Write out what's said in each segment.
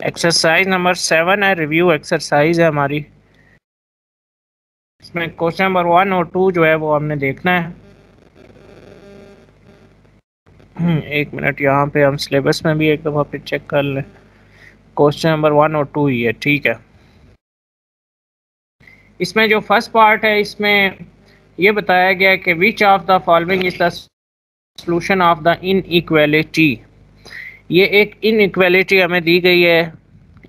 Exercise number 7 है, review exercise है हमारी। इसमें क्वेश्चन नंबर 1 और 2 जो है वो हमने देखना है। एक मिनट, यहाँ पे हम सिलेबस में भी एक दफ़ा फिर चेक कर लें। क्वेश्चन नंबर 1 और 2 ही है, ठीक है। इसमें जो फर्स्ट पार्ट है, इसमें ये बताया गया कि which of the following is the solution of the inequality. ये एक इनइक्वालिटी हमें दी गई है,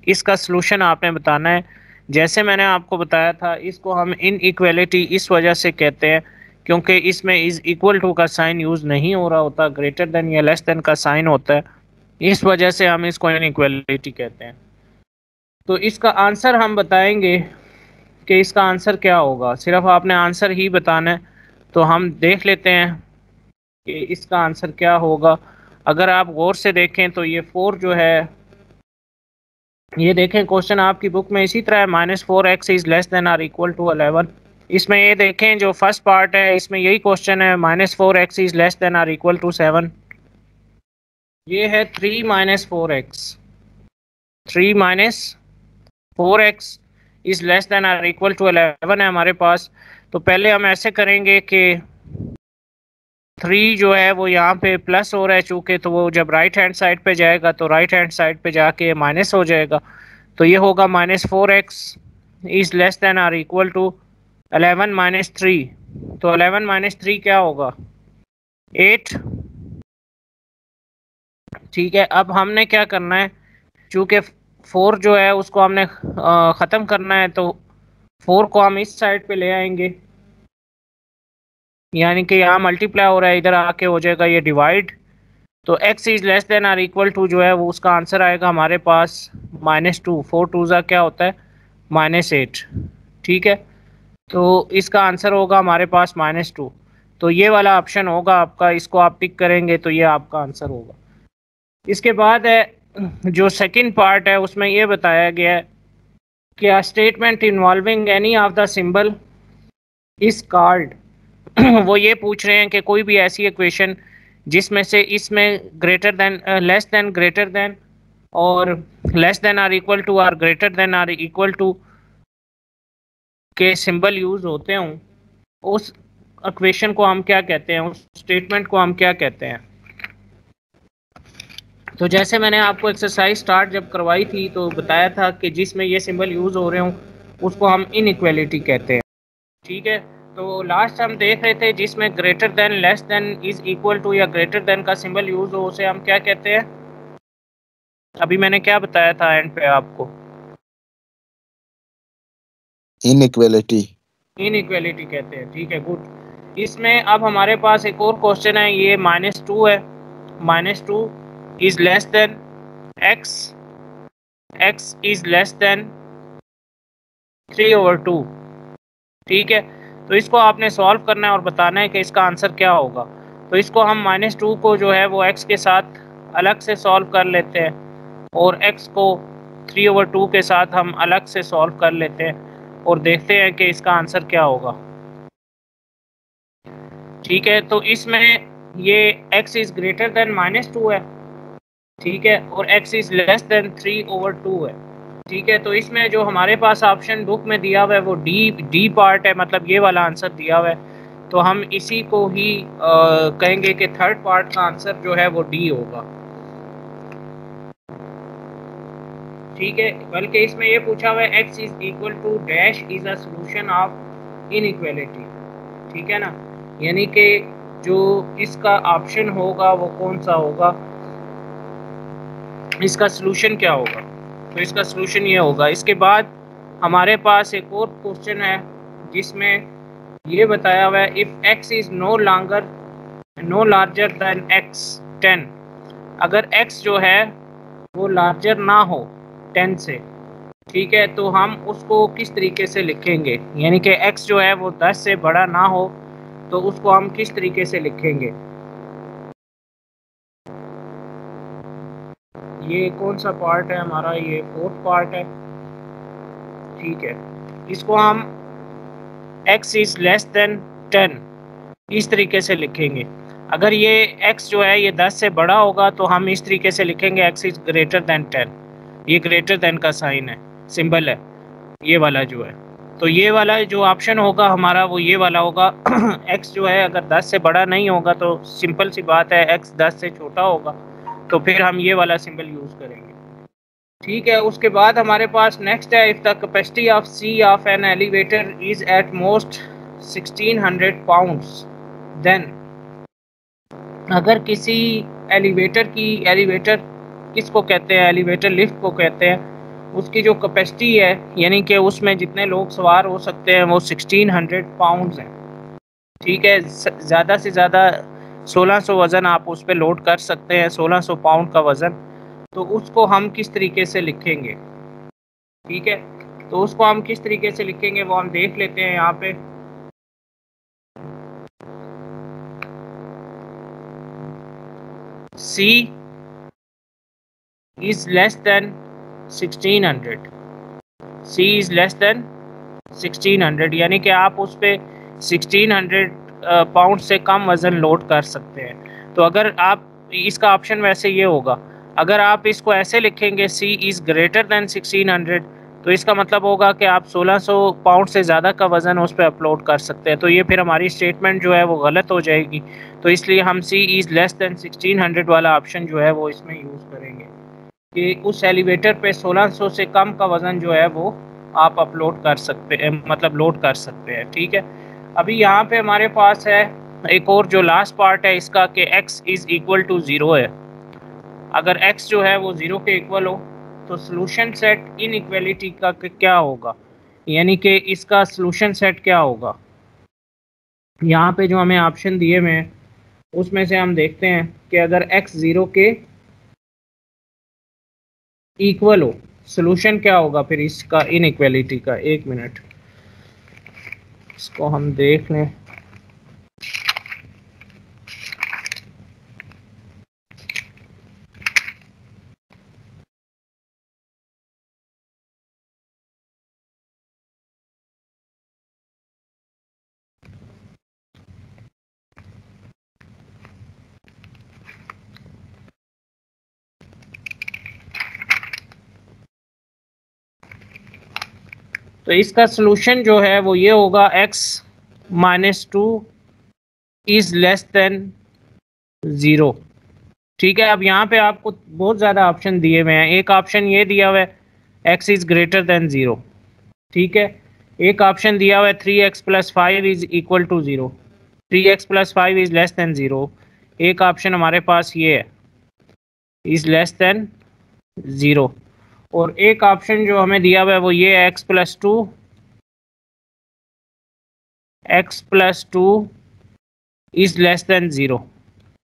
इसका सलूशन आपने बताना है। जैसे मैंने आपको बताया था, इसको हम इनइक्वालिटी इस वजह से कहते हैं क्योंकि इसमें इज इक्वल टू का साइन यूज़ नहीं हो रहा होता, ग्रेटर देन या लेस देन का साइन होता है। इस वजह से हम इसको इनइक्वालिटी कहते हैं। तो इसका आंसर हम बताएंगे कि इसका आंसर क्या होगा। सिर्फ आपने आंसर ही बताना है। तो हम देख लेते हैं कि इसका आंसर क्या होगा। अगर आप गौर से देखें तो ये 4 जो है, ये देखें क्वेश्चन आपकी बुक में इसी तरह है, -4x is less than or equal to 11। इसमें ये देखें जो फर्स्ट पार्ट है, इसमें यही क्वेश्चन है, -4x is less than or equal to 7। ये है 3 - 4x, 3 - 4x is less than or equal to 11 है हमारे पास। तो पहले हम ऐसे करेंगे कि 3 जो है वो यहाँ पे प्लस हो रहा है चूँकि, तो वो जब राइट हैंड साइड पे जाएगा तो राइट हैंड साइड पे जाके माइनस हो जाएगा। तो ये होगा -4x is less than or equal to 11 - 3। तो 11 - 3 क्या होगा? 8। ठीक है, अब हमने क्या करना है, चूँकि 4 जो है उसको हमने ख़त्म करना है, तो 4 को हम इस साइड पे ले आएंगे, यानी कि यहाँ मल्टीप्लाई हो रहा है, इधर आके हो जाएगा ये डिवाइड। तो x is less than or equal to जो है वो उसका आंसर आएगा हमारे पास -2। 4 2 ज़ा क्या होता है? -8। ठीक है, तो इसका आंसर होगा हमारे पास -2। तो ये वाला ऑप्शन होगा आपका, इसको आप टिक करेंगे तो ये आपका आंसर होगा। इसके बाद है जो सेकंड पार्ट है, उसमें ये बताया गया है कि a statement involving any of the symbol is called वो ये पूछ रहे हैं कि कोई भी ऐसी इक्वेशन जिसमें से इसमें greater than, less than, greater than और less than or equal to और greater than or equal to के सिंबल यूज होते हों, उस इक्वेशन को हम क्या कहते हैं, उस स्टेटमेंट को हम क्या कहते हैं। तो जैसे मैंने आपको एक्सरसाइज स्टार्ट जब करवाई थी तो बताया था कि जिसमें ये सिंबल यूज हो रहे हों उसको हम इनइक्वालिटी कहते हैं। ठीक है, तो लास्ट हम देख रहे थे जिसमें greater than, less than, is equal to या ग्रेटर देन का सिंबल यूज हो उसे हम क्या कहते हैं। अभी मैंने क्या बताया था एंड पे आपको? इनइक्वालिटी। इनइक्वालिटी कहते हैं। ठीक है, गुड। इसमें अब हमारे पास एक और क्वेश्चन है, ये -2 है। -2 is less then x, x is less then 3/2। ठीक है, तो इसको आपने सॉल्व करना है और बताना है कि इसका आंसर क्या होगा। तो इसको हम -2 को जो है वो x के साथ अलग से सॉल्व कर लेते हैं और x को 3/2 के साथ हम अलग से सॉल्व कर लेते हैं और देखते हैं कि इसका आंसर क्या होगा। ठीक है, तो इसमें ये x इज ग्रेटर देन -2 है, ठीक है, और x इज लेस देन 3/2 है। ठीक है, तो इसमें जो हमारे पास ऑप्शन बुक में दिया हुआ है वो डी पार्ट है, मतलब ये वाला आंसर दिया हुआ है। तो हम इसी को ही कहेंगे कि थर्ड पार्ट का आंसर जो है वो डी होगा। ठीक है, बल्कि इसमें ये पूछा हुआ है x is equal to dash is a solution of inequality. ठीक है ना, यानी कि जो इसका ऑप्शन होगा वो कौन सा होगा, इसका सॉल्यूशन क्या होगा। तो इसका सॉल्यूशन ये होगा। इसके बाद हमारे पास एक और क्वेश्चन है जिसमें ये बताया हुआ है if x is no larger than x 10। अगर x जो है वो लार्जर ना हो 10 से, ठीक है, तो हम उसको किस तरीके से लिखेंगे, यानी कि x जो है वो 10 से बड़ा ना हो तो उसको हम किस तरीके से लिखेंगे। ये कौन सा पार्ट है हमारा, ये फोर्थ पार्ट है। ठीक है, इसको हम x इज लेस देन 10 इस तरीके से लिखेंगे। अगर ये x जो है ये 10 से बड़ा होगा तो हम इस तरीके से लिखेंगे x इज ग्रेटर देन 10। ये ग्रेटर देन का साइन है, सिंबल है ये वाला जो है। तो ये वाला जो ऑप्शन होगा हमारा वो ये वाला होगा। x जो है अगर 10 से बड़ा नहीं होगा तो सिंपल सी बात है x 10 से छोटा होगा, तो फिर हम ये वाला सिंबल यूज़ करेंगे। ठीक है, उसके बाद हमारे पास नेक्स्ट है, if the capacity of C of an elevator is at most 1600 pounds then, अगर किसी एलिवेटर किसको कहते हैं, एलिवेटर लिफ्ट को कहते हैं, उसकी जो कैपेसिटी है यानी कि उसमें जितने लोग सवार हो सकते हैं वो 1600 पाउंड्स हैं। ठीक है, ज़्यादा से ज़्यादा 1600 वज़न आप उस पर लोड कर सकते हैं, 1600 पाउंड का वज़न। तो उसको हम किस तरीके से लिखेंगे? ठीक है, तो उसको हम किस तरीके से लिखेंगे वो हम देख लेते हैं यहाँ पे। C is less than 1600, C is less than 1600 यानी कि आप उस पे 1600 पाउंड से कम वज़न लोड कर सकते हैं। तो अगर आप इसका ऑप्शन वैसे ये होगा, अगर आप इसको ऐसे लिखेंगे C is greater than 1600, तो इसका मतलब होगा कि आप 1600 पाउंड से ज़्यादा का वज़न उस पर अपलोड कर सकते हैं। तो ये फिर हमारी स्टेटमेंट जो है वो गलत हो जाएगी। तो इसलिए हम C is less than 1600 वाला ऑप्शन जो है वो इसमें यूज़ करेंगे कि उस एलिवेटर पे 1600 से कम का वज़न जो है वो आप अपलोड कर सकते हैं, मतलब लोड कर सकते हैं। ठीक है, अभी यहाँ पे हमारे पास है एक और जो लास्ट पार्ट है इसका कि x इज़ इक्वल टू 0 है। अगर x जो है वो 0 के इक्वल हो तो सॉल्यूशन सेट इनइक्वालिटी का क्या होगा, यानी कि इसका सॉल्यूशन सेट क्या होगा। यहाँ पे जो हमें ऑप्शन दिए हुए हैं उसमें से हम देखते हैं कि अगर x 0 के इक्वल हो, सॉल्यूशन क्या होगा फिर इसका इनइक्वालिटी का। एक मिनट, इसको हम देख लें। तो इसका सॉल्यूशन जो है वो ये होगा x -2 इज़ लेस देन 0। ठीक है, अब यहाँ पे आपको बहुत ज़्यादा ऑप्शन दिए हुए हैं। एक ऑप्शन ये दिया हुआ है x इज़ ग्रेटर देन 0। ठीक है, एक ऑप्शन दिया हुआ है 3x + 5 is equal to 0, 3x + 5 is less than 0। एक ऑप्शन हमारे पास ये है इज़ लेस देन 0, और एक ऑप्शन जो हमें दिया हुआ है वो ये है x + 2 इज़ लेस देन 0।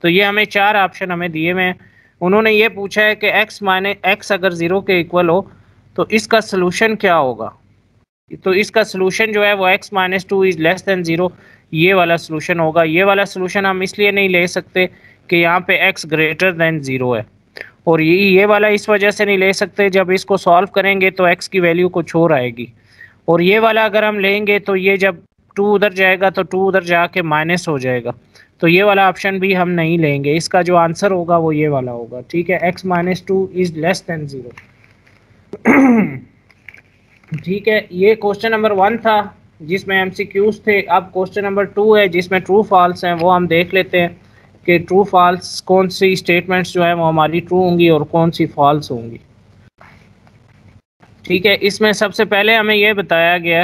तो ये हमें 4 ऑप्शन हमें दिए हुए हैं। उन्होंने ये पूछा है कि x अगर 0 के इक्वल हो तो इसका सलूशन क्या होगा। तो इसका सलूशन जो है वो x -2 इज़ लेस देन 0 ये वाला सलूशन होगा। ये वाला सलूशन हम इसलिए नहीं ले सकते कि यहाँ पे x ग्रेटर देन 0 है, और ये वाला इस वजह से नहीं ले सकते, जब इसको सॉल्व करेंगे तो x की वैल्यू कुछ और आएगी, और ये वाला अगर हम लेंगे तो ये जब 2 उधर जाएगा तो 2 उधर जाके माइनस हो जाएगा। तो ये वाला ऑप्शन भी हम नहीं लेंगे, इसका जो आंसर होगा वो ये वाला होगा। ठीक है, x -2 इज़ लेस देन 0। ठीक है, ये क्वेश्चन नंबर 1 था जिसमें MCQs थे। अब क्वेश्चन नंबर 2 है जिसमें ट्रू फॉल्स हैं, वो हम देख लेते हैं कि ट्रू फॉल्स कौन सी स्टेटमेंट्स जो है वो हमारी ट्रू होंगी और कौन सी फॉल्स होंगी। ठीक है, इसमें सबसे पहले हमें यह बताया गया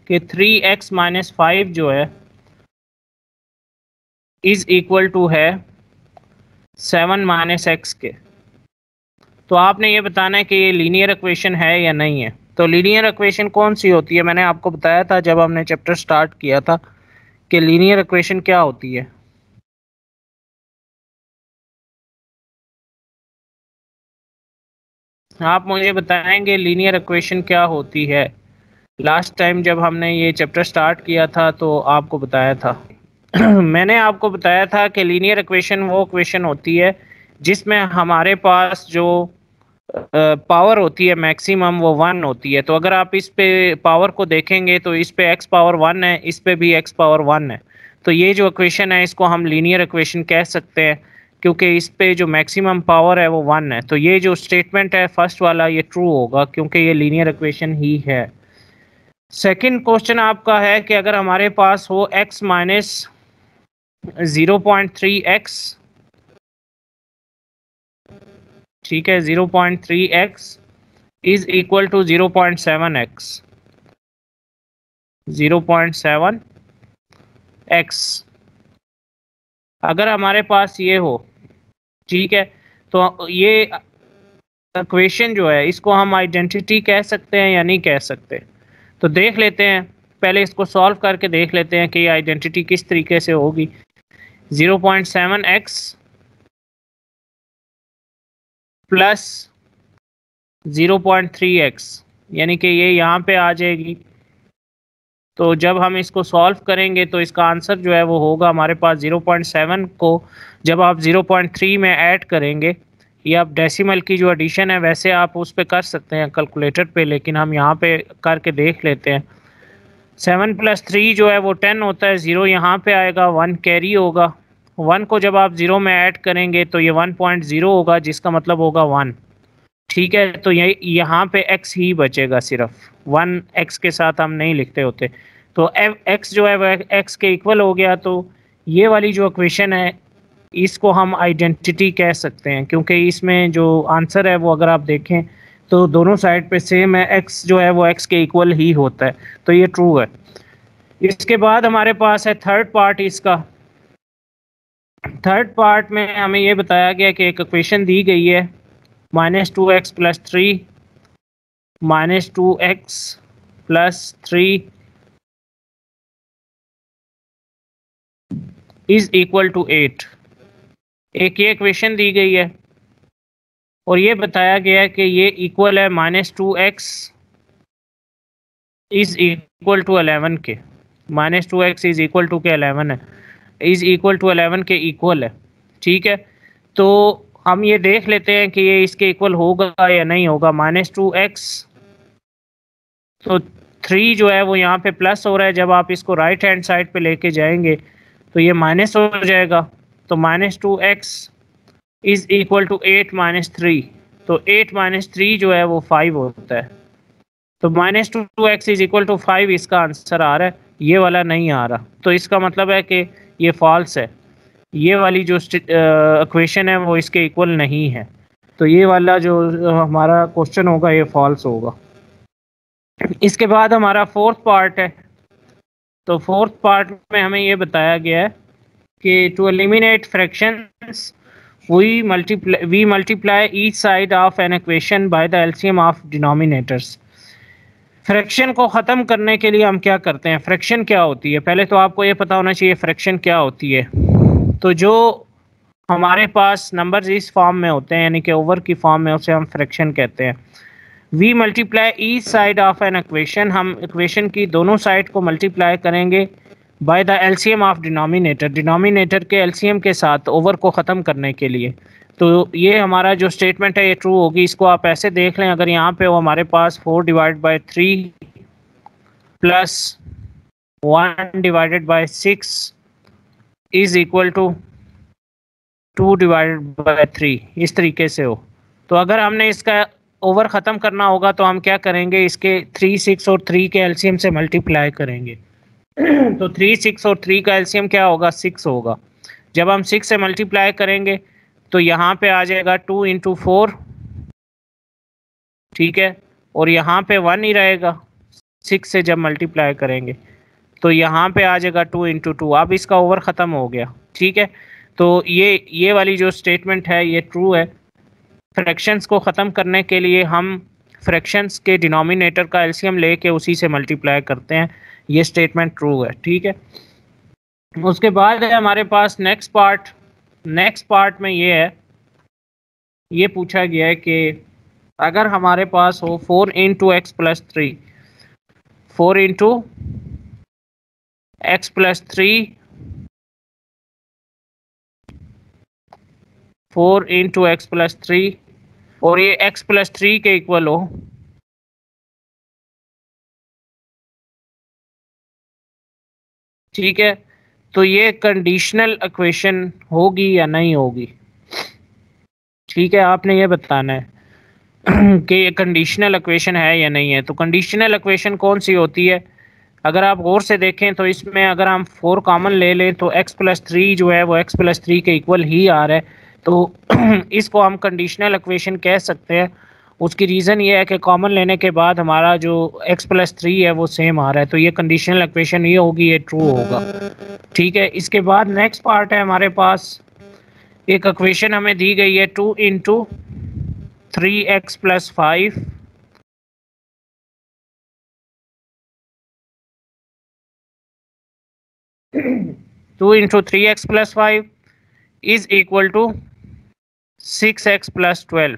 कि 3x - 5 जो है इज़ इक्वल टू है 7 - x के। तो आपने ये बताना है कि ये लीनियर इक्वेशन है या नहीं है। तो लीनियर इक्वेशन कौन सी होती है, मैंने आपको बताया था जब हमने चैप्टर स्टार्ट किया था कि लीनियर इक्वेशन क्या होती है। आप मुझे बताएंगे लीनियर इक्वेशन क्या होती है। लास्ट टाइम जब हमने ये चैप्टर स्टार्ट किया था तो आपको बताया था। मैंने आपको बताया था कि लीनियर इक्वेशन वो इक्वेशन होती है जिसमें हमारे पास जो पावर होती है मैक्सिमम वो 1 होती है। तो अगर आप इस पे पावर को देखेंगे तो इस पे x पावर 1 है, इस पे भी x पावर 1 है। तो ये जो इक्वेशन है इसको हम लीनियर इक्वेशन कह सकते हैं, क्योंकि इस पे जो मैक्सिमम पावर है वो 1 है। तो ये जो स्टेटमेंट है फर्स्ट वाला ये ट्रू होगा क्योंकि ये लीनियर इक्वेशन ही है। सेकंड क्वेश्चन आपका है कि अगर हमारे पास हो x माइनस 0.3x, ठीक है, 0.3x is equal to 0.7x, 0.7x अगर हमारे पास ये हो, ठीक है, तो ये इक्वेशन जो है इसको हम आइडेंटिटी कह सकते हैं या नहीं कह सकते। तो देख लेते हैं, पहले इसको सॉल्व करके देख लेते हैं कि ये आइडेंटिटी किस तरीके से होगी। 0.7x प्लस 0.3x यानी कि ये यहाँ पे आ जाएगी। तो जब हम इसको सॉल्व करेंगे तो इसका आंसर जो है वो होगा हमारे पास 0.7 को जब आप 0.3 में ऐड करेंगे, ये आप डेसिमल की जो एडिशन है वैसे आप उस पे कर सकते हैं कैलकुलेटर पे, लेकिन हम यहाँ पे करके देख लेते हैं। 7 + 3 जो है वो 10 होता है, 0 यहाँ पे आएगा, 1 कैरी होगा। 1 को जब आप 0 में ऐड करेंगे तो ये 1.0 होगा जिसका मतलब होगा 1, ठीक है। तो ये यहाँ पे x ही बचेगा, सिर्फ 1 x के साथ हम नहीं लिखते होते। तो x जो है वह x के इक्वल हो गया। तो ये वाली जो इक्वेशन है इसको हम आइडेंटिटी कह सकते हैं क्योंकि इसमें जो आंसर है वो अगर आप देखें तो दोनों साइड पे सेम है, x जो है वो x के इक्वल ही होता है। तो ये ट्रू है। इसके बाद हमारे पास है थर्ड पार्ट इसका। थर्ड पार्ट में हमें ये बताया गया कि एक इक्वेशन दी गई है -2x + 3 -2x + 3 is equal to 8। एक ये इक्वेशन दी गई है और ये बताया गया है कि ये इक्वल है -2x इज इक्वल टू 11 के। -2x इज इक्वल टू के 11 है, इज इक्वल टू 11 के इक्वल है, ठीक है। तो हम ये देख लेते हैं कि ये इसके इक्वल होगा या नहीं होगा। -2x तो 3 जो है वो यहाँ पे प्लस हो रहा है, जब आप इसको राइट हैंड साइड पे लेके जाएंगे तो ये माइनस हो जाएगा। तो -2x इज इक्वल टू 8 - 3, तो 8 - 3 जो है वो 5 होता है। तो -2x इज इक्वल टू 5 इसका आंसर आ रहा है, ये वाला नहीं आ रहा। तो इसका मतलब है कि ये फॉल्स है, ये वाली जो इक्वेशन है वो इसके इक्वल नहीं है। तो ये वाला जो हमारा क्वेश्चन होगा ये फॉल्स होगा। इसके बाद हमारा फोर्थ पार्ट है। तो फोर्थ पार्ट में हमें ये बताया गया है कि to eliminate fractions we multiply each side of an equation by the LCM of denominators. Fraction को ख़त्म करने के लिए हम क्या करते हैं, फ्रैक्शन क्या होती है, पहले तो आपको ये पता होना चाहिए फ्रैक्शन क्या होती है। तो जो हमारे पास नंबर्स इस फॉर्म में होते हैं यानी कि ओवर की फॉर्म में, उसे हम फ्रैक्शन कहते हैं। We multiply each side of an equation, हम इक्वेशन की दोनों साइड को मल्टीप्लाई करेंगे by the LCM of denominator, denominator के एलसीएम के साथ ओवर को ख़त्म करने के लिए। तो ये हमारा जो स्टेटमेंट है ये ट्रू होगी। इसको आप ऐसे देख लें, अगर यहाँ पे वो हमारे पास 4/3 + 1/6 इज इक्वल टू 2/3 इस तरीके से हो। तो अगर हमने इसका ओवर ख़त्म करना होगा तो हम क्या करेंगे, इसके 3, 6 और 3 के एलसीएम से मल्टीप्लाई करेंगे। तो 3, 6 और 3 का एलसीएम क्या होगा, 6 होगा। जब हम 6 से मल्टीप्लाई करेंगे तो यहाँ पे आ जाएगा 2 × 4, ठीक है, और यहाँ पे 1 ही रहेगा 6 से जब मल्टीप्लाई करेंगे। तो यहाँ पे आ जाएगा 2 × 2। अब इसका ओवर ख़त्म हो गया, ठीक है। तो ये वाली जो स्टेटमेंट है ये ट्रू है। फ्रैक्शंस को ख़त्म करने के लिए हम फ्रैक्शंस के डिनोमिनेटर का एलसीएम लेके उसी से मल्टीप्लाई करते हैं, ये स्टेटमेंट ट्रू है, ठीक है। उसके बाद है हमारे पास नेक्स्ट पार्ट। नेक्स्ट पार्ट में ये है, ये पूछा गया है कि अगर हमारे पास हो 4 × x + 3, 4 × x + 3, 4 × x + 3 और ये x + 3 के इक्वल हो, ठीक है। तो ये कंडीशनल इक्वेशन होगी या नहीं होगी। ठीक है, आपने ये बताना है कि ये कंडीशनल इक्वेशन है या नहीं है। तो कंडीशनल इक्वेशन कौन सी होती है? अगर आप गौर से देखें तो इसमें अगर हम 4 कॉमन ले लें तो x+3 जो है वो x+3 के इक्वल ही आ रहा है, तो इसको हम कंडीशनल इक्वेशन कह सकते हैं। उसकी रीज़न ये है कि कॉमन लेने के बाद हमारा जो x+3 है वो सेम आ रहा है, तो ये कंडीशनल इक्वेशन ये होगी, ये ट्रू होगा। ठीक है, इसके बाद नेक्स्ट पार्ट है हमारे पास, एक इक्वेशन हमें दी गई है 2 into 3x+5 2 into 3x+5 is equal to 6x+12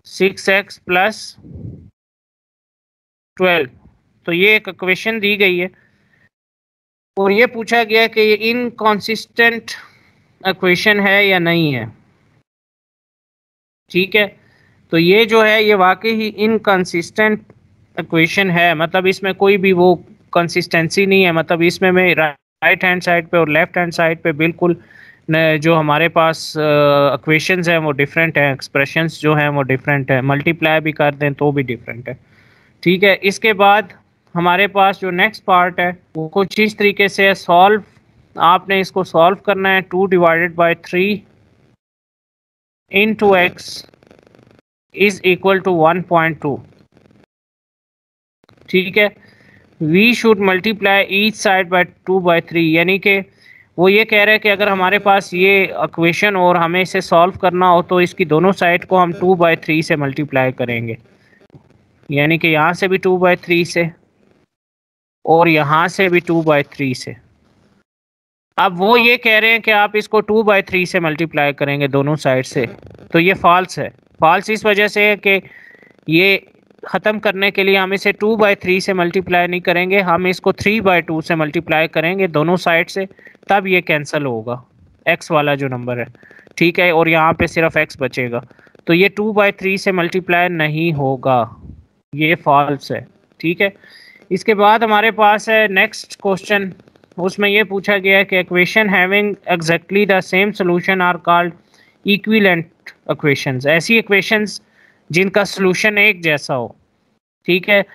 6x+12। तो ये एक इक्वेशन दी गई है और ये पूछा गया कि ये इनकंसिस्टेंट इक्वेशन है या नहीं है। ठीक है, तो ये जो है ये वाकई ही इनकंसिस्टेंट इक्वेशन है, मतलब इसमें कोई भी वो कंसिस्टेंसी नहीं है। मतलब इसमें मैं राइट हैंड साइड पे और लेफ्ट हैंड साइड पे बिल्कुल जो हमारे पास इक्वेशंस हैं वो डिफरेंट हैं, एक्सप्रेशंस जो हैं वो डिफरेंट है, मल्टीप्लाई भी कर दें तो भी डिफरेंट है। ठीक है, इसके बाद हमारे पास जो नेक्स्ट पार्ट है वो कुछ इस तरीके से है, सॉल्व। आपने इसको सॉल्व करना है 2 divided by 3 into x is equal to 1.2। ठीक है, we should multiply each side by 2/3, यानी कि वो ये कह रहे हैं कि अगर हमारे पास ये इक्वेशन और हमें इसे सॉल्व करना हो तो इसकी दोनों साइड को हम 2/3 से मल्टीप्लाई करेंगे, यानी कि यहाँ से भी 2/3 से और यहाँ से भी 2/3 से। अब वो ये कह रहे हैं कि आप इसको 2/3 से मल्टीप्लाई करेंगे दोनों साइड से, तो ये फॉल्स है। फॉल्स इस वजह से है कि ये ख़त्म करने के लिए हम इसे 2/3 से मल्टीप्लाई नहीं करेंगे, हम इसको 3/2 से मल्टीप्लाई करेंगे दोनों साइड से, तब ये कैंसिल होगा x वाला जो नंबर है। ठीक है, और यहाँ पे सिर्फ x बचेगा, तो ये 2/3 से मल्टीप्लाई नहीं होगा, ये फॉल्स है। ठीक है, इसके बाद हमारे पास है नेक्स्ट क्वेश्चन, उसमें ये पूछा गया है कि equation having exactly the same solution are called equivalent equations. ऐसी इक्वेशंस जिनका सॉल्यूशन एक जैसा हो। ठीक है,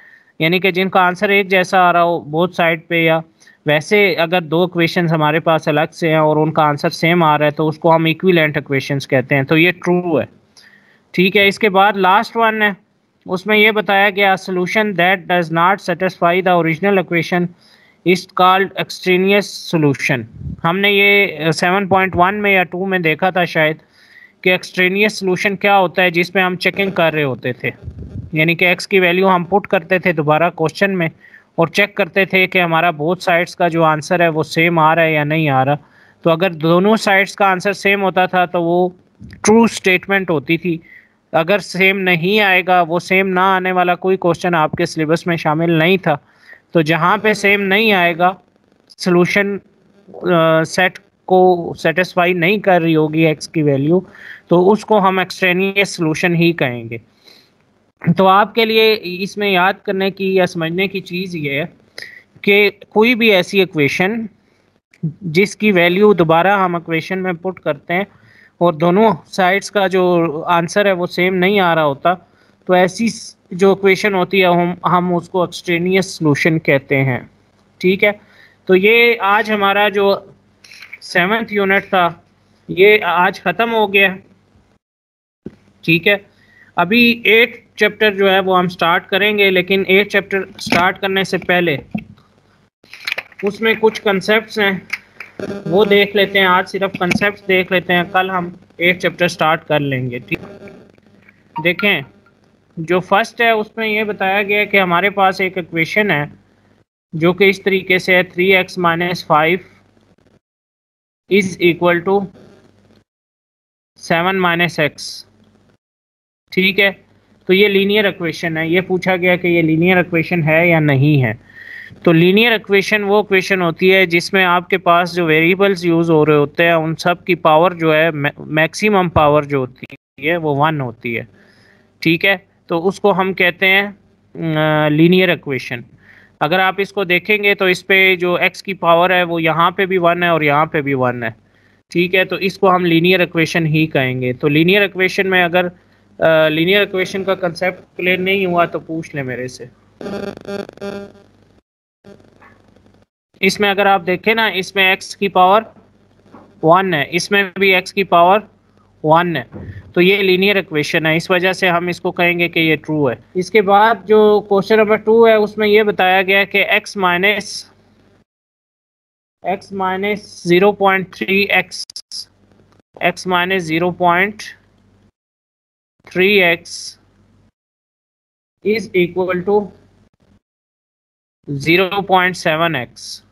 यानी कि जिनका आंसर एक जैसा आ रहा हो बोथ साइड पे, या वैसे अगर दो इक्वेशंस हमारे पास अलग से हैं और उनका आंसर सेम आ रहा है तो उसको हम इक्विवेलेंट इक्वेशंस कहते हैं, तो ये ट्रू है। ठीक है, इसके बाद लास्ट वन है, उसमें ये बताया गया solution that does not satisfy the original equation is called extraneous solution. हमने ये 7.1 में या 2 में देखा था शायद कि एक्सट्रेनियस सॉल्यूशन क्या होता है, जिसमें हम चेकिंग कर रहे होते थे, यानी कि x की वैल्यू हम पुट करते थे दोबारा क्वेश्चन में और चेक करते थे कि हमारा बोथ साइड्स का जो आंसर है वो सेम आ रहा है या नहीं आ रहा। तो अगर दोनों साइड्स का आंसर सेम होता था तो वो ट्रू स्टेटमेंट होती थी। अगर सेम नहीं आएगा, वो सेम ना आने वाला कोई क्वेश्चन आपके सिलेबस में शामिल नहीं था, तो जहाँ पे सेम नहीं आएगा, सॉल्यूशन सेट को सेटिस्फाई नहीं कर रही होगी x की वैल्यू, तो उसको हम एक्सट्रेनियस सॉल्यूशन ही कहेंगे। तो आपके लिए इसमें याद करने की या समझने की चीज़ ये है कि कोई भी ऐसी इक्वेशन जिसकी वैल्यू दोबारा हम इक्वेशन में पुट करते हैं और दोनों साइड्स का जो आंसर है वो सेम नहीं आ रहा होता, तो ऐसी जो इक्वेशन होती है हम उसको एक्सट्रेनियस सॉल्यूशन कहते हैं। ठीक है, तो ये आज हमारा जो 7th यूनिट था ये आज ख़त्म हो गया। ठीक है, अभी 8 चैप्टर जो है वो हम स्टार्ट करेंगे, लेकिन 8 चैप्टर स्टार्ट करने से पहले उसमें कुछ कंसेप्ट्स हैं वो देख लेते हैं। आज सिर्फ कंसेप्ट्स देख लेते हैं, कल हम 8 चैप्टर स्टार्ट कर लेंगे। ठीक, देखें जो फर्स्ट है उसमें ये बताया गया है कि हमारे पास एक इक्वेशन है जो कि इस तरीके से है 3x - 5 is equal to 7 - x। ठीक है, तो ये लीनियर इक्वेशन है। ये पूछा गया कि ये लीनियर इक्वेशन है या नहीं है। तो लीनियर इक्वेशन वो इक्वेशन होती है जिसमें आपके पास जो वेरिएबल्स यूज़ हो रहे होते हैं उन सब की पावर जो है मैक्सिमम पावर जो होती है वो 1 होती है। ठीक है, तो उसको हम कहते हैं लीनियर इक्वेशन। अगर आप इसको देखेंगे तो इस पे जो x की पावर है वो यहाँ पे भी 1 है और यहाँ पे भी 1 है। ठीक है, तो इसको हम लीनियर इक्वेशन ही कहेंगे। तो लीनियर इक्वेशन में अगर लीनियर इक्वेशन का कंसेप्ट क्लियर नहीं हुआ तो पूछ ले मेरे से। इसमें अगर आप देखें ना, इसमें x की पावर 1 है, इसमें भी x की पावर 1 है, तो ये लीनियर इक्वेशन है, इस वजह से हम इसको कहेंगे कि ये ट्रू है। इसके बाद जो क्वेश्चन नंबर 2 है उसमें ये बताया गया कि x minus 0.3x x minus 0.3x is equal to 0.7x।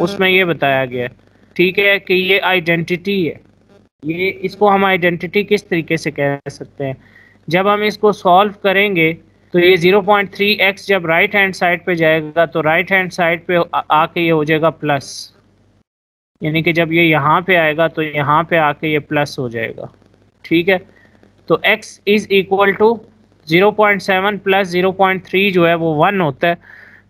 उसमें ये बताया गया, ठीक है, कि ये आइडेंटिटी है। ये इसको हम आइडेंटिटी किस तरीके से कह सकते हैं, जब हम इसको सॉल्व करेंगे तो ये 0.3x जब राइट हैंड साइड पे जाएगा तो राइट हैंड साइड पे आके ये हो जाएगा प्लस, यानी कि जब ये यहाँ पे आएगा तो यहाँ पे आके ये प्लस हो जाएगा। ठीक है, तो x is equal to 0.7 plus 0.3 जो है वो 1 होता है,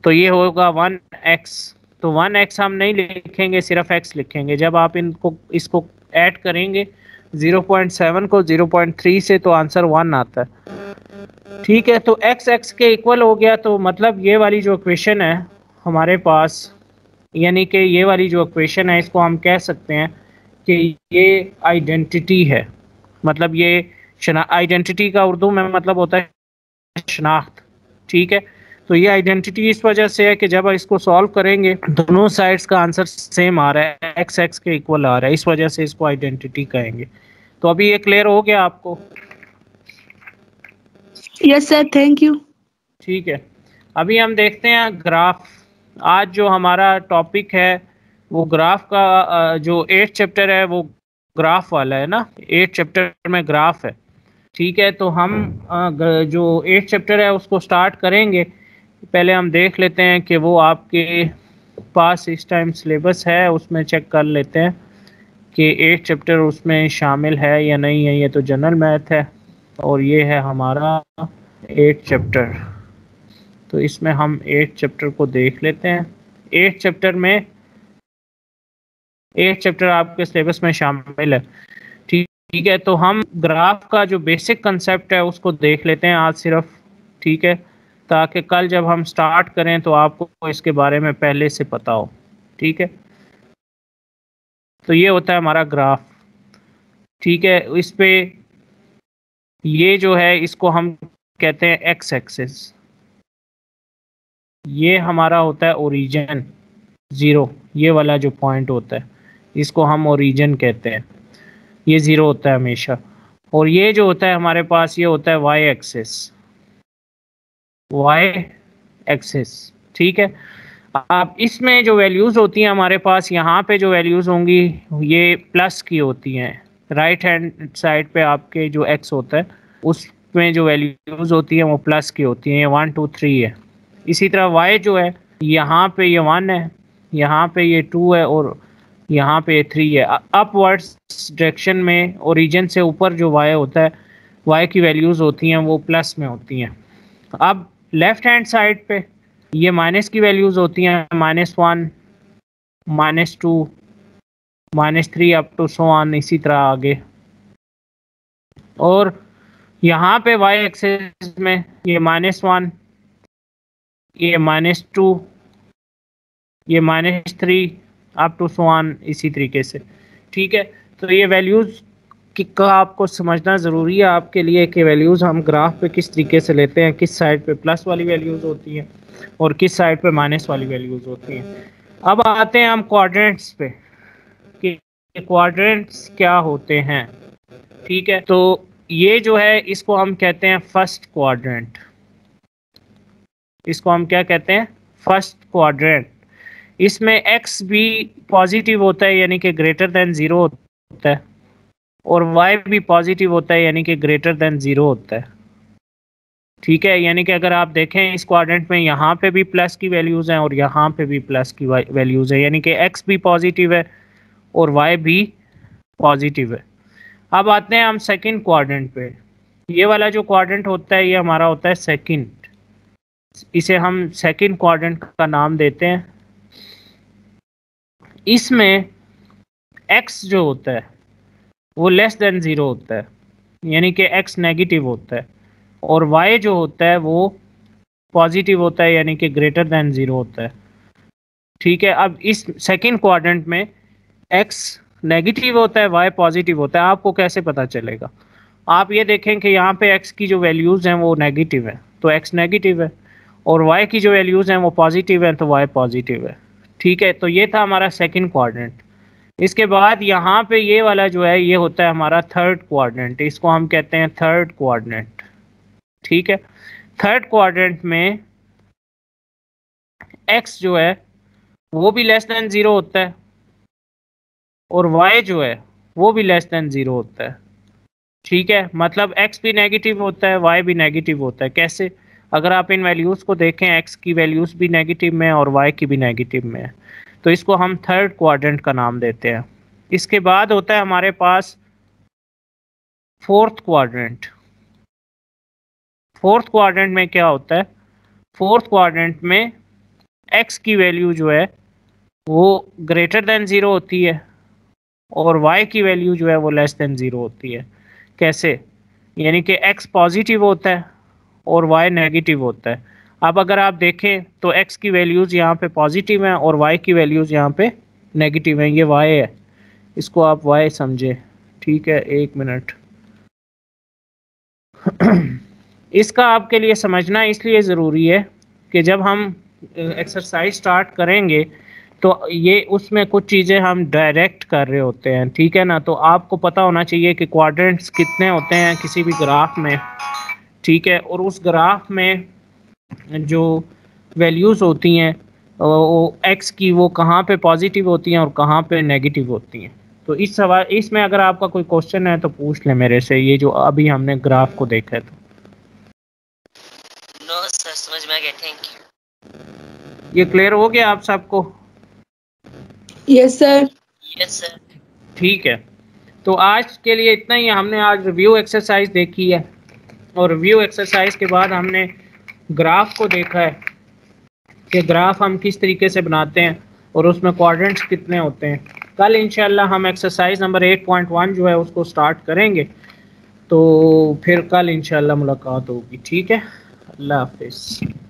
तो ये होगा 1x। तो 1x हम नहीं लिखेंगे, सिर्फ x लिखेंगे। जब आप इसको ऐड करेंगे 0.7 को 0.3 से तो आंसर 1 आता है। ठीक है, तो x के इक्वल हो गया, तो मतलब ये वाली जो इक्वेशन है हमारे पास, यानी कि ये वाली जो इक्वेशन है इसको हम कह सकते हैं कि ये आइडेंटिटी है। मतलब ये आइडेंटिटी का उर्दू में मतलब होता है शनाख्त। ठीक है, तो ये आइडेंटिटी इस वजह से है कि जब इसको सॉल्व करेंगे दोनों साइड्स का आंसर सेम आ रहा है, x के इक्वल आ रहा है, इस वजह से इसको आइडेंटिटी कहेंगे। तो अभी ये क्लियर हो गया आपको? Yes sir, thank you. ठीक है, अभी हम देखते हैं ग्राफ। आज जो हमारा टॉपिक है वो ग्राफ का, जो 8th चैप्टर है वो ग्राफ वाला है ना, 8th चैप्टर में ग्राफ है। ठीक है, तो हम जो 8th चैप्टर है उसको स्टार्ट करेंगे। पहले हम देख लेते हैं कि वो आपके पास इस टाइम सिलेबस है, उसमें चेक कर लेते हैं कि 8th चैप्टर उसमें शामिल है या नहीं है। ये तो जनरल मैथ है और ये है हमारा 8th चैप्टर, तो इसमें हम 8th चैप्टर को देख लेते हैं। 8th चैप्टर में 8th चैप्टर आपके सिलेबस में शामिल है। ठीक है, तो हम ग्राफ का जो बेसिक कंसेप्ट है उसको देख लेते हैं आज सिर्फ। ठीक है, ताकि कल जब हम स्टार्ट करें तो आपको इसके बारे में पहले से पता हो। ठीक है, तो ये होता है हमारा ग्राफ। ठीक है, इस पे ये जो है इसको हम कहते हैं एक्स एक्सिस, ये हमारा होता है ओरिजिन 0, ये वाला जो पॉइंट होता है इसको हम ओरिजिन कहते हैं, ये 0 होता है हमेशा। और ये जो होता है हमारे पास ये होता है वाई एक्सिस। ठीक है, अब इसमें जो वैल्यूज़ होती हैं हमारे पास, यहाँ पे जो वैल्यूज़ होंगी ये प्लस की होती हैं। राइट हैंड साइड पे आपके जो एक्स होता है उसमें जो वैल्यूज़ होती हैं वो प्लस की होती हैं, ये 1 2 3 है। इसी तरह वाई जो है यहाँ पे ये 1 है, यहाँ पे ये 2 है और यहाँ पे ये 3 है। अपवर्ड्स डायरेक्शन में ओरिजिन से ऊपर जो वाई होता है, वाई की वैल्यूज़ होती हैं वो प्लस में होती हैं। अब लेफ्ट हैंड साइड पे ये माइनस की वैल्यूज़ होती हैं, -1 -2 -3 अप टू सो ऑन, इसी तरह आगे। और यहाँ पे वाई एक्सिस में ये -1, ये -2, ये -3 अप टू सो ऑन, इसी तरीके से। ठीक है, तो ये वैल्यूज़ का आपको समझना ज़रूरी है आपके लिए कि वैल्यूज़ हम ग्राफ पे किस तरीके से लेते हैं, किस साइड पे प्लस वाली वैल्यूज़ होती हैं और किस साइड पे माइनस वाली वैल्यूज़ होती हैं। अब आते हैं हम क्वाड्रेंट्स पे कि क्वाड्रेंट्स क्या होते हैं। ठीक है, तो ये जो है इसको हम कहते हैं फर्स्ट क्वाड्रेंट। इसको हम क्या कहते हैं? First quadrant. इसमें x भी पॉजिटिव होता है यानी कि ग्रेटर देन 0 होता है, और y भी पॉजिटिव होता है यानी कि ग्रेटर देन 0 होता है। ठीक है, यानी कि अगर आप देखें इस क्वाड्रेंट में यहाँ पे भी प्लस की वैल्यूज़ हैं और यहाँ पे भी प्लस की वैल्यूज़ हैं, यानी कि x भी पॉजिटिव है और y भी पॉजिटिव है। अब आते हैं हम सेकंड क्वाड्रेंट पे। ये वाला जो क्वाड्रेंट होता है ये हमारा होता है सेकंड, इसे हम सेकंड क्वाड्रेंट का नाम देते हैं। इसमें x जो होता है वो लेस देन 0 होता है, यानी कि x नेगेटिव होता है, और y जो होता है वो पॉजिटिव होता है, यानी कि ग्रेटर देन 0 होता है। ठीक है, अब इस सेकंड क्वाड्रेंट में x नेगेटिव होता है, y पॉजिटिव होता है। आपको कैसे पता चलेगा? आप ये देखें कि यहाँ पे x की जो वैल्यूज़ हैं वो नेगेटिव है तो x नेगेटिव है, और y की जो वैल्यूज़ हैं वो पॉजिटिव है तो y पॉजिटिव है। ठीक है, तो ये था हमारा सेकंड क्वाड्रेंट। इसके बाद यहाँ पे ये वाला जो है ये होता है हमारा थर्ड क्वाड्रेंट, इसको हम कहते हैं थर्ड क्वाड्रेंट। ठीक है, थर्ड क्वाड्रेंट में x जो है वो भी लेस देन 0 होता है, और y जो है वो भी लेस देन 0 होता है। ठीक है, मतलब x भी नेगेटिव होता है, y भी नेगेटिव होता है। कैसे? अगर आप इन वैल्यूज़ को देखें, x की वैल्यूज़ भी नेगेटिव में और y की भी नेगेटिव में है, तो इसको हम थर्ड क्वाड्रेंट का नाम देते हैं। इसके बाद होता है हमारे पास फोर्थ क्वाड्रेंट। फोर्थ क्वाड्रेंट में क्या होता है? फोर्थ क्वाड्रेंट में x की वैल्यू जो है वो ग्रेटर देन 0 होती है, और y की वैल्यू जो है वो लेस देन 0 होती है। कैसे? यानी कि x पॉजिटिव होता है और y नेगेटिव होता है। अब अगर आप देखें तो x की वैल्यूज़ यहाँ पे पॉजिटिव हैं और y की वैल्यूज़ यहाँ पे नेगेटिव हैं। ये y है, इसको आप y समझें। ठीक है, एक मिनट। इसका आपके लिए समझना इसलिए ज़रूरी है कि जब हम एक्सरसाइज स्टार्ट करेंगे तो ये उसमें कुछ चीज़ें हम डायरेक्ट कर रहे होते हैं। ठीक है ना, तो आपको पता होना चाहिए कि क्वाड्रेंट्स कितने होते हैं किसी भी ग्राफ में। ठीक है, और उस ग्राफ में जो वैल्यूज़ होती हैं वो एक्स की वो कहाँ पे पॉजिटिव होती हैं और कहाँ पे नेगेटिव होती हैं। तो इस सवाल इसमें अगर आपका कोई क्वेश्चन है तो पूछ ले मेरे से, ये जो अभी हमने ग्राफ को देखा है। तो नो सर, समझ में आ गया, थैंक यू। ये क्लियर हो गया आप सबको? Yes sir. Yes sir. ठीक है, तो आज के लिए इतना ही। हमने आज रिव्यू एक्सरसाइज देखी है, और रिव्यू एक्सरसाइज के बाद हमने ग्राफ को देखा है कि ग्राफ हम किस तरीके से बनाते हैं और उसमें क्वाड्रेंट्स कितने होते हैं। कल इंशाल्लाह हम एक्सरसाइज नंबर 8.1 जो है उसको स्टार्ट करेंगे, तो फिर कल इंशाल्लाह मुलाकात होगी। ठीक है, अल्लाह हाफिज़।